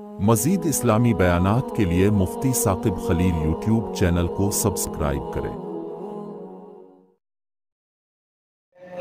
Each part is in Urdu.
مزید اسلامی بیانات کے لیے مفتی ثاقب خلیل یوٹیوب چینل کو سبسکرائب کریں۔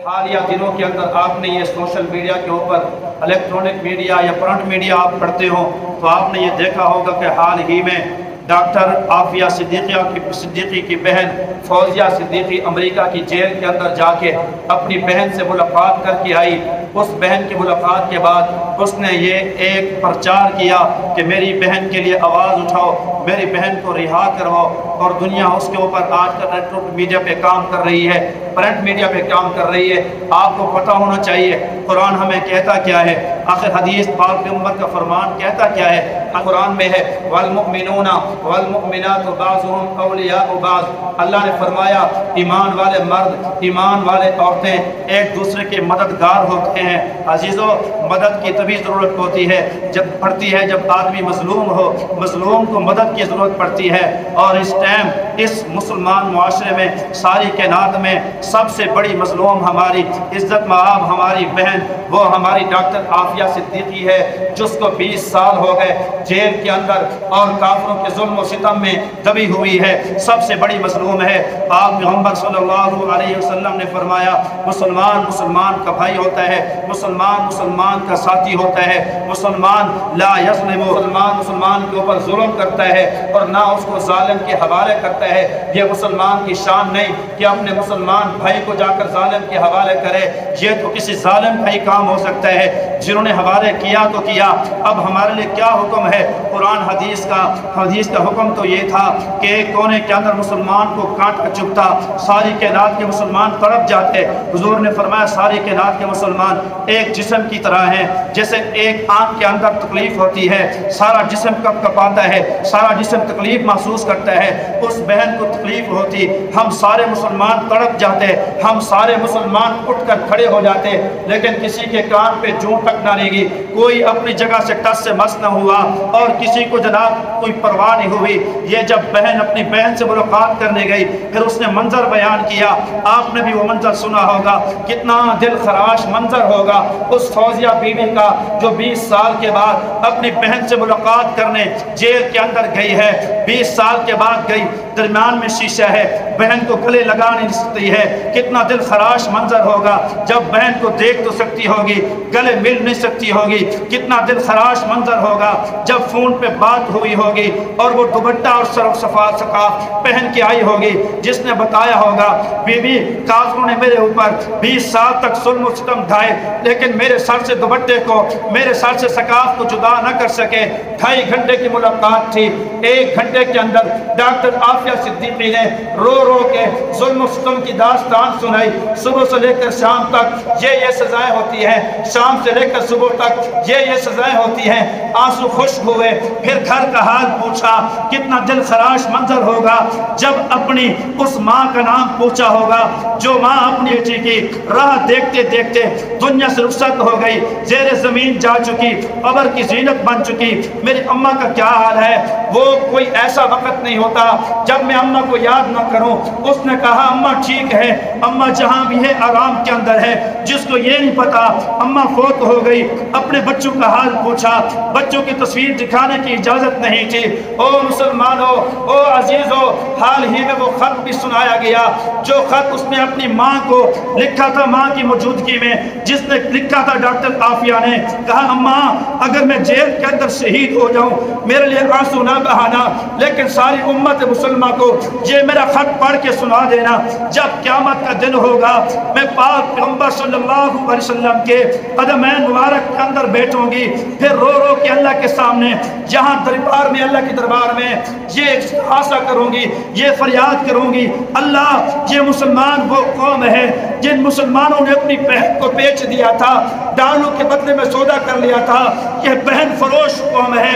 حالیہ دنوں کے اندر آپ نے یہ سوشل میڈیا کے اوپر الیکٹرونک میڈیا یا پرنٹ میڈیا آپ پڑھتے ہو تو آپ نے یہ دیکھا ہوگا کہ حال ہی میں ڈاکٹر عافیہ صدیقی کی بہن فوزیہ صدیقی امریکہ کی جیل کے اندر جا کے اپنی بہن سے ملاقات کر کے آئی۔ اس بہن کی ملاقات کے بعد اس نے یہ ایک پرچار کیا کہ میری بہن کے لیے آواز اٹھاؤ، میری بہن کو رہا کرواؤ، اور دنیا اس کے اوپر آج کل الیکٹرونک میڈیا پہ کام کر رہی ہے، پرنٹ میڈیا پہ کام کر رہی ہے۔ آپ کو پتہ ہونا چاہیے قرآن ہمیں کہتا کیا ہے، آخر حدیث پاک پیغمبر کا فرمان کہتا کیا ہے۔ قرآن میں ہے والمؤمنون والمؤمنات بعضهم اولیاء بعض، اللہ نے فرمایا ایمان والے مرد ایمان والے عورتیں ایک دوسرے کے مددگار ہوتے ہیں۔ عزیزو، مدد کی تبھی ضرورت ہوتی ہے جب پڑتی ہے جب آدمی مظلوم ہو، مظلوم کو مدد کی ضرورت پڑتی ہے۔ اور اس ٹائم اس مسلمان معاشرے میں ساری کائنات میں سب سے بڑی مظلوم ہماری عزت مآب ہماری بہن وہ ہماری ڈاکٹر عافیہ صدیقی ہے، جس کو 20 سال ہو گئے جیل کے اندر اور کافروں کے ظلم و ستم میں دبی ہوئی ہے، سب سے بڑی مظلوم ہے۔ آپ پیغمبر صلی اللہ علیہ وسلم نے فرمایا مسلمان مسلمان کا بھائی ہوتا ہے، مسلمان مسلمان کا ساتھی ہوتا ہے، مسلمان لا یظلم، مسلمان مسلمان کے اوپر ظلم کرتا ہے اور نہ اس کو ظالم کے حوالے کرتا ہے۔ یہ مسلمان کی شان نہیں کہ اپنے مسلمان بھائی کو جا کر ظالم کے حوالے کرے، یہ تو کسی ظالم کا ہی کام ہو سکتا ہے۔ جنہوں نے حوالے کیا تو کیا، اب ہمارے لیے کیا حکم ہے؟ قرآن حدیث کا حکم تو یہ تھا کہ ایک کونے کے اندر مسلمان کو کاٹ کر چبھتا، ساری کائنات کے مسلمان تڑپ جاتے۔ حضور نے فرمایا ساری کائنات کے مسلمان ایک جسم کی طرح ہیں، جیسے ایک آنکھ کے اندر تکلیف ہوتی ہے سارا جسم کپ کپاتا ہے، سارا جسم تکلیف محسوس کرتا ہے، اس بہن کو تکلیف ہوتی، ہم سارے مسلمان تڑپ جاتے، ہم سارے مسلمان اٹھ کر کھڑے ہو جاتے، لیکن کسی کے کان پہ جوں تک نہ لگی، کوئی اپنی جگہ سے ٹس سے مس نہ ہوا اور کسی کو جناب کوئی پرواہ نہیں ہوئی۔ یہ جب بہن اپنی بہن سے ملاقات کرنے گئی پھر اس نے منظر بیان کیا، آپ نے بھی وہ منظر سنا ہوگا، کتنا دل خراش منظر ہوگا اس فوزیہ بیوی کا جو 20 سال کے بعد اپنی بہن سے ملاقات کرنے جیل کے اندر گئی ہے، 20 سال کے بعد گئی، درمیان میں شیشہ ہے، بہن کو گلے لگا نہیں سکتی ہے، کتنا دل خراش منظر ہوگا جب بہن کو دیکھ تو سکتی ہوگی گلے مل نہیں سکتی ہوگی، کتنا دل خراش منظر ہوگا جب فون پہ بات ہوئی ہوگی اور وہ دوپٹہ اور سر سقاف پہن کے آئی ہوگی، جس نے بتایا ہوگا بی بی کافروں نے میرے اوپر 20 سال تک ظلم و ستم ڈھائے لیکن میرے سر سے دوپٹے کو میرے سر سے سقاف کو جدا نہ کر سکے۔ 2.5 گھنٹے کی ملاقات تھی، 1 گھنٹے کے اندر ڈاکٹر عافیہ صدیقی نے رو رو کے ظلم و ستم کی داستان سنائی، صبح سے لے کر شام تک یہ سزائیں ہوتی ہیں، شام سے لے کر صبح تک یہ سزائیں ہوتی ہیں، آنسو خشک ہوئے، پھر گھر کا حال پوچھا، کتنا دل خراش منظر ہوگا جب اپنی اس ماں کا نام پوچھا ہوگا جو ماں اپنی بیٹی کی راہ دیکھتے دیکھتے دنیا سے رخصت ہو گئی، زیر زمین جا چکی، قبر کی زینت بن چکی۔ میری اماں کا کیا حال ہے؟ وہ کوئی ایسا وقت نہیں ہوتا جب میں اماں کو یاد نہ کروں۔ اس نے کہا اماں ٹھیک ہے، اماں جہاں بھی ہے آرام کے اندر ہے۔ جس کو یہ نہیں پتا اماں فوت ہو گئی، اپنے بچوں کا حال پوچھا، بچوں کی تصویر دکھانے کی اجازت نہیں تھی۔ او مسلمانوں، او عزیزوں، حال ہی میں وہ خط بھی سنایا گیا جو خط اس نے اپنی ماں کو لکھا تھا، ماں کی موجودگی میں، جس نے لکھا تھا ڈاکٹر عافیہ نے، کہا اماں اگر میں جیل کے اندر شہید ہو جاؤں میرے لیے آنسو نہ بہانا، لیکن ساری امت مسلمہ کو یہ میرا خط پڑھ کے سنا دینا، جب قیامت کا دن ہوگا میں پاک پیغمبر صلی اللہ علیہ وسلم کے قدمین مبارک کے اندر بیٹھوں گی، پھر رو رو کے اللہ کے سامنے یہاں دربار میں اللہ کے دربار میں یہ استغاثہ کروں گی، یہ فریاد کروں گی، اللہ یہ مسلمان وہ قوم ہے جن مسلمانوں نے اپنی بہن کو بیچ دیا تھا، ڈالوں کے بدلے میں سودا کر لیا تھا، یہ بہن فروش قوم ہے،